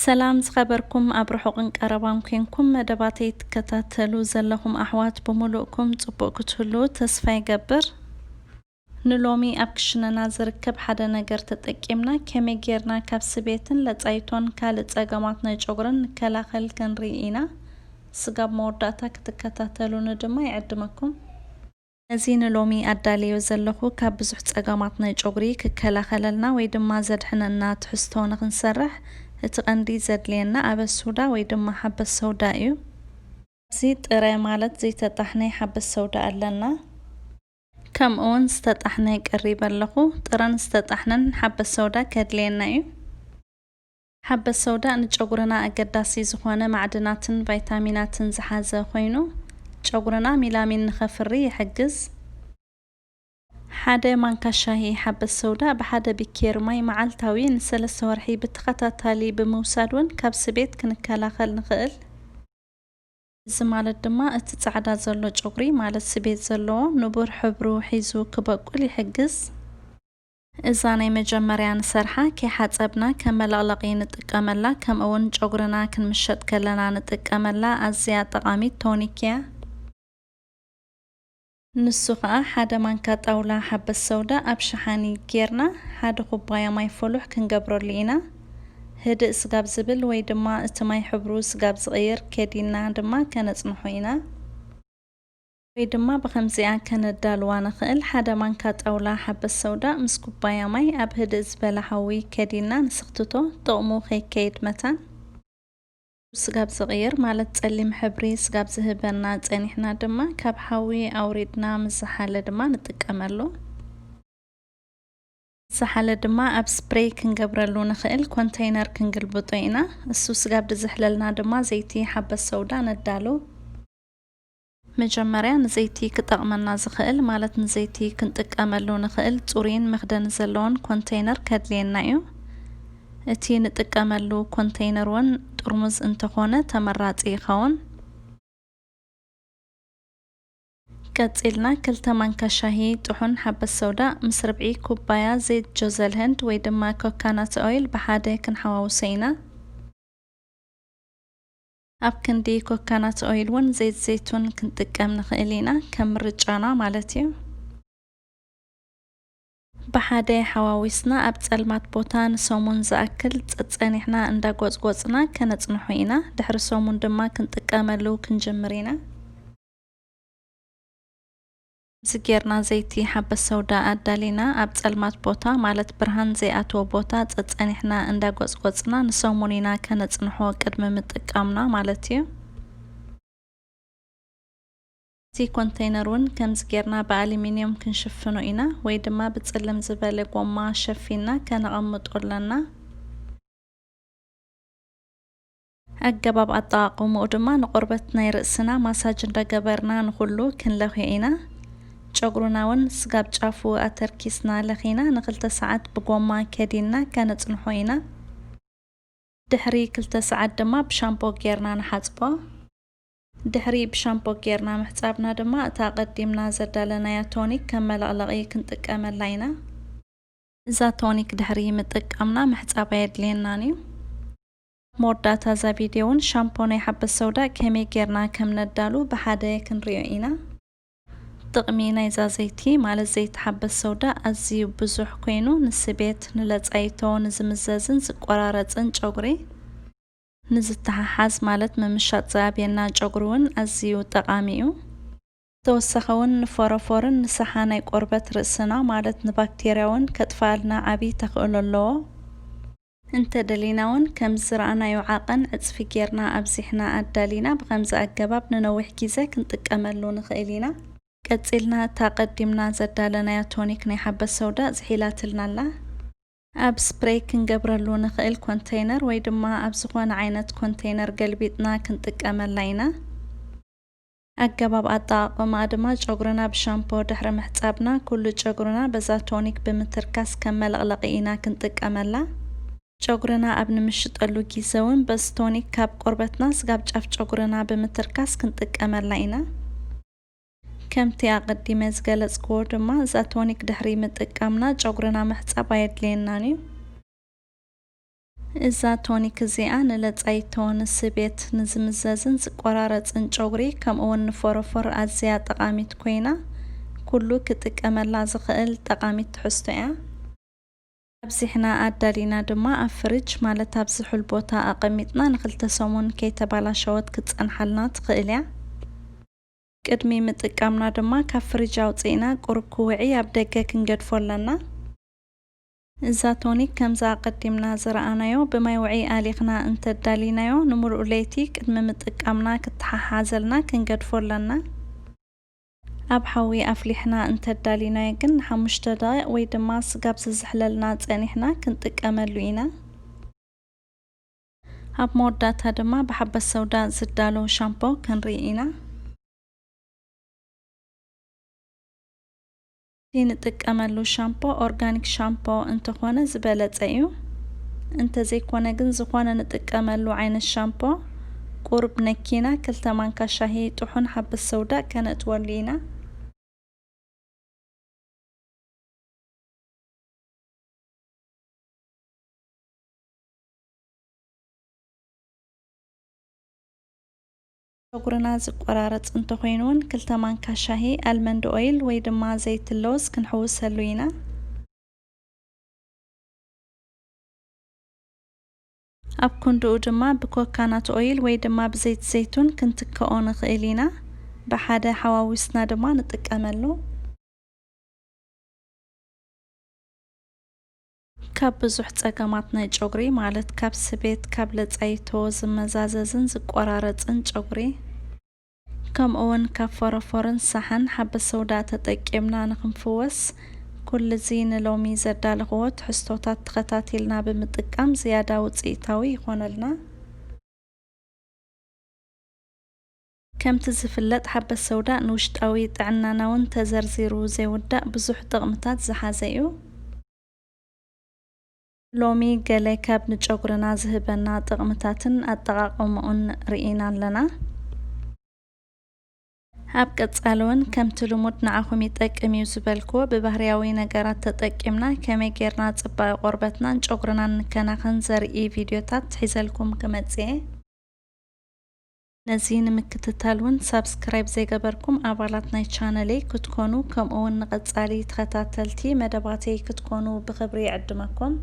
سلام زخبركم أبرحقن قربان كينكم مدباتي تكتاتلو زلهم أحوات بملوكم صبوك تهلو تسفاي قبر نلومي أبكشننا زركب حدا نجر تتأكيمنا كمي جيرنا كابس بيتن لتأيتون كالت ጸገማትና ጨጉርን ከላኸል ከንሪኢና ስጋብ መወዳታ ክትከታተሉ ንድማ ይዕድመኩም እዚህ ንሎሚ አዳልዮ ዘለኹ ካብ ብዙሕ ጸገማትና ጨጉሪ ክከላኸለልና ወይ ድማ ዘድሕነና ትሕዝቶ ንክንሰርሕ እቲ ቀንዲ ዘድልየና ኣበስ ሶዳ ወይ ድማ ሓበስ ሶዳ እዩ እዚ ጥረ ማለት ዘይተጣሕነ ሓበስ ሶዳ ኣለና ከምኡውን ዝተጣሕነ ቀሪብ ኣለኹ ጥረን ዝተጣሕነን ሓበስ ሶዳ ከድልየና እዩ ሓበስ ሶዳ ንጨጉርና ኣገዳሲ ዝኾነ ማዕድናትን ቫይታሚናትን ዝሓዘ ኮይኑ ጨጉርና ሚላሚን ንኸፍሪ ይሕግዝ ሓደ ማንካ ሻሂ ሓበስ ሶዳ ብሓደ ቢኬር ማይ መዓልታዊ ንሰለስተ ወርሒ ብተኸታታሊ ብምውሳድውን ካብ ስቤት ክንከላኸል ንኽእል እዚ ማለት ድማ እቲ ጻዕዳ ዘሎ ጨጉሪ ማለት ስቤት ዘለዎ ንቡር ሕብሩ ሒዙ ክበቁል ይሕግዝ እዛ ናይ መጀመርያ ንሰርሓ ከይሓፀብና ከመላቕለቒ ንጥቀመላ ከምኡውን ጨጉርና ክንምሸጥ ከለና ንጥቀመላ ኣዝያ ጠቓሚት ቶኒክ እያ ንሱ ከዓ ሓደ ማንካ ጣውላ ሓበስ ሶዳ ኣብ ሸሓኒ ጌርና ሓደ ኩባያ ማይ ፍሉሕ ክንገብረሉ ኢና ህድእ ስጋብ ዝብል ወይ ድማ እቲ ማይ ሕብሩ ስጋብ ዝቕይር ከዲና ድማ ከነጽንሖ ኢና ወይ ድማ ብከምዚኣ ከነዳልዋ ንኽእል ሓደ ማንካ ጣውላ ሓበስ ሶዳ ምስ ኩባያ ማይ ኣብ ህድእ ዝበለ ሓዊ ከዲና ንስኽትቶ ጥቕሙ ከይከይድ መታን ስጋብ ዝቕይር ማለት ጸሊም ሕብሪ ስጋብ ዝህበና ጸኒሕና ድማ ካብ ሓዊ ኣውሪድና ምዝሓለ ድማ ንጥቀመሉ ዝሓለ ድማ ኣብ ስፕሬይ ክንገብረሉ ንኽእል ኮንቴይነር ክንግልብጦ ኢና እሱ ስጋብ ድዝሕለልና ድማ ዘይቲ ሓበስ ሶዳ ነዳሉ መጀመርያ ንዘይቲ ክጠቕመና ዝኽእል ማለት ንዘይቲ ክንጥቀመሉ ንኽእል ጽሩይን መኽደን ዘለዎን ኮንቴይነር ከድልየና እዩ እቲ ንጥቀመሉ ኮንቴይነር ውን ጥርሙዝ እንተኾነ ተመራጺ ይኸውን ቀፂልና ክልተ ማንካ ሻሂ ጥሑን ሓበስ ሶዳ ምስ ርብዒ ኩባያ ዘይት ጆዘል ህንድ ወይ ድማ ኮኮናት ኦይል ብሓደ ክንሓዋውሶ ኢና ኣብ ክንዲ ኮኮናት ኦይል ውን ዘይት ዘይቱን ክንጥቀም ንኽእል ኢና ከም ምርጫና ማለት እዩ ብሓደ ሓዋዊስና ኣብ ጸልማት ቦታ ንሰሙን ዝኣክል ጸኒሕና እንዳጎጽጎጽና ከነጽንሖ ኢና ድሕሪ ሰሙን ድማ ክንጥቀመሉ ክንጀምር ኢና ዝጌርና ዘይቲ ሓበስ ሶዳ ኣዳሊና ኣብ ጸልማት ቦታ ማለት ብርሃን ዘይኣትዎ ቦታ ጸኒሕና እንዳጎጽጎጽና ንሰሙን ኢና ከነጽንሖ ቅድሚ ምጥቃምና ማለት እዩ እቲ ኮንቴይነር ውን ከም ዝጌርና በኣሉሚንየም ክንሽፍኖ ኢና ወይ ድማ ብጽልም ዝበለ ጎማ ሸፊና ከነቐምጦለና ኣገባብ ኣጠቓቕምኡ ድማ ንቆርበት ናይ ርእስና ማሳጅ እንደገበርና ንኹሉ ክንለኽዮ ኢና ጨጉርና ውን ስጋብ ጫፉ ኣተርኪስና ለኺና ንክልተ ሰዓት ብጎማ ከዲና ከነጽንሖ ኢና ድሕሪ 2 ሰዓት ድማ ብሻምፖ ጌርና ንሓጽቦ ድሕሪ ብሻምፖ ጌርና ምሕጻብና ድማ እታ ቀዲምና ዘዳለናያ ቶኒክ ከም መለቕለቒ ክንጥቀመላ ኢና እዛ ቶኒክ ድሕሪ ምጥቃምና ምሕጻብ የድልየናን እዩ መወዳእታ እዛ ቪድዮ ውን ሻምፖ ናይ ሓበስ ሶዳ ከመይ ጌርና ከም ነዳሉ ብሓደ ክንሪኦ ኢና ጥቕሚ ናይዛ ዘይቲ ማለት ዘይቲ ሓበስ ሶዳ ኣዝዩ ብዙሕ ኮይኑ ንስቤት ንለጻይቶ ንዝምዘዝን ዝቆራረጽን ጨጉሪ ንዝተሓሓዝ ማለት ምምሻጥ ዝኣብየና ጨጉሪ ውን ኣዝዩ ጠቓሚ እዩ ተወሳኺውን ንፎሮፎርን ንሰሓ ናይ ቆርበት ርእስና ማለት ንባክቴርያ ውን ከጥፋልና ዓብዪ ተኽእሎ ኣለዎ እንተደሊና ውን ከም ዝረኣናዮ ዓቐን ዕፅፊ ጌርና ኣብዚሕና ኣዳሊና ብከምዚ ኣገባብ ንነዊሕ ግዜ ክንጥቀመሉ ንኽእል ኢና ቀፂልና እታ ቀዲምና ዘዳለናያ ቶኒክ ናይ ሓበስ ሶዳ ዝሒላትልና ኣላ ኣብ ስፕሬይ ክንገብረሉ ንኽእል ኮንቴይነር ወይ ድማ ኣብ ዝኾነ ዓይነት ኮንቴይነር ገልቢጥና ክንጥቀመላ ኢና ኣገባብ ኣጠቓቕማ ድማ ጨጉርና ብሻምፖ ድሕሪ ምሕጻብና ኩሉ ጨጉርና በዛ ቶኒክ ብምትርካስ ከም መለቕለቒ ኢና ክንጥቀመላ ጨጉርና ኣብ ንምሽጠሉ ግዜ ውን በዚ ቶኒክ ካብ ቆርበትና ስጋብ ጫፍ ጨጉርና ብምትርካስ ክንጥቀመላ ኢና ከምቲ ኣቐዲመ ዝገለጽክዎ ድማ እዛ ቶኒክ ድሕሪ ምጥቃምና ጨጉርና ምሕጻብ ኣየድልየናን እዩ إذا تونيك زيان لتأيتون السبيت نزمزازن زقرارة انجوري كم اون نفورفور أزيا تقاميت كوينة كلو كتك أملا زخيل تقاميت تحستو أبزحنا أدالينا دما أفرج مالا تابزحو البوتا أقميتنا نخلت سومون كي تبالا شوت كتسأنحلنا تقيليا قدمي متقامنا دما كفرج أوطينا قرب كوعي أبدقا كنقدفو لنا إذا تونيك كمزا قدمنا زرعنايو بما يوعي آليقنا انت دالينايو نمر أوليتي قدمي متقامنا كتححازلنا كنقدفو لنا أب حوي أفلحنا انت دالينا يقن حمشت دقائق ويدما سقاب زحللنا تانيحنا كنتك أملوينا أب مودات هدما بحب السوداء زدالو شامبو كنريئنا تينتك أملو شامبو أورغانيك شامبو انتخوانا زبالت أيو انت زي كوانا قن زخوانا نتك أملو عين الشامبو قرب نكينا كلتمان كشاهي تحون حب السوداء كانت ولينا شغرنا زقرارت انتو خينون كلتمان كشاهي المند اويل ويدما زيت اللوز كنحوس هلوينا أب كندو دما بكوكانات اويل ويدما بزيت زيتون كنتكاون خيلينا بحدا حواوسنا دما نتقاملو كاب بزح ጸገማት ናይ ጨጉሪ ማለት ካብ ስቤት ካብ ለጻይቶ ዝመዛዘዝን ዝቆራረጽን ጨጉሪ ከም እውን ካብ ፎረፎርን ሳህን ሓበ ሰውዳ ተጠቂምና ንኽንፍወስ ኩል ዚ ንሎሚ ዘዳልኽዎ ትሕዝቶታት ተኸታቲልና ብምጥቃም ዝያዳ ውጽኢታዊ ይኾነልና ከምቲ ዝፍለጥ ሓበ ሰውዳ ንውሽጣዊ ጥዕናና እውን ተዘርዚሩ ዘይውዳእ ብዙሕ ጥቕምታት ዝሓዘ እዩ ሎሚ ገለ ካብ ንጨጉርና ዝህበና ጥቕምታትን ኣጠቓቕምኡን ርኢና ኣለና ኣብ ቀጻለውን ከምቲ ልሙድ ንዓኹም ይጠቅም እዩ ዝበልክዎ ብባህርያዊ ነገራት ተጠቂምና ከመይ ጌርና ጽባቐ ቆርበትናን ጨጉርናን ንከናኸን ዘርኢ ቪድዮታት ሒዘልኩም ክመጽእ ነዚ ንምክትታል እውን ሳብስክራይብ ዘይገበርኩም ኣባላት ናይ ቻነለይ ክትኮኑ ከምኡውን ንቐጻሊ ተኸታተልቲ መደባተይ ክትኮኑ ብኽብሪ ይዕድመኩም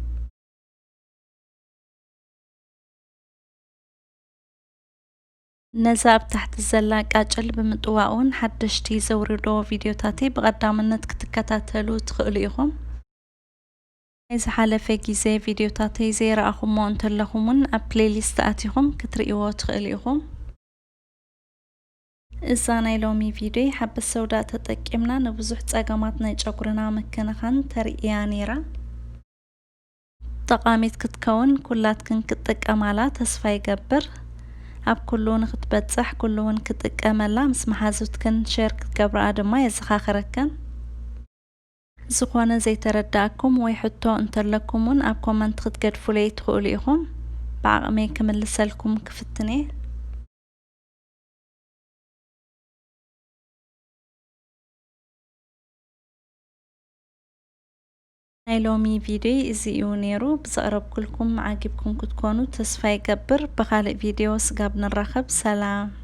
نزاب تحت الزلا قاچل بمطواون حدشتي زوردو فيديوتاتي بقدامنت كتكتاتلو تخليهم إذا حالفه غيزه فيديوتاتي زيراخم انتلخمون اب بلايليست اتيهم كتريو تخليهم إذا نايلومي فيديو حب السوداء تطقمنا نبዙሕ ጸገማት ናይ ጨጉርና መከናኸን ተርእያ ነይራ ጠቃሚት ክትከውን ኩላትክን ክትጥቀማላ ተስፋ ይገብር أب كلون ختبتصح كلون كتقملا مس محازوتكن شير كتقبرا دما يزخاخركن زخوانا زي ترداكم ويحطو انتلكمون أب كومنت ختقدفو لي تخوليهم بعقمي كملسلكم كفتني نايلومي فيديو إزيو نيرو بزقرب كلكم عاقبكم كتكونوا تسفاي قبر بخالق فيديو سقاب نرخب سلام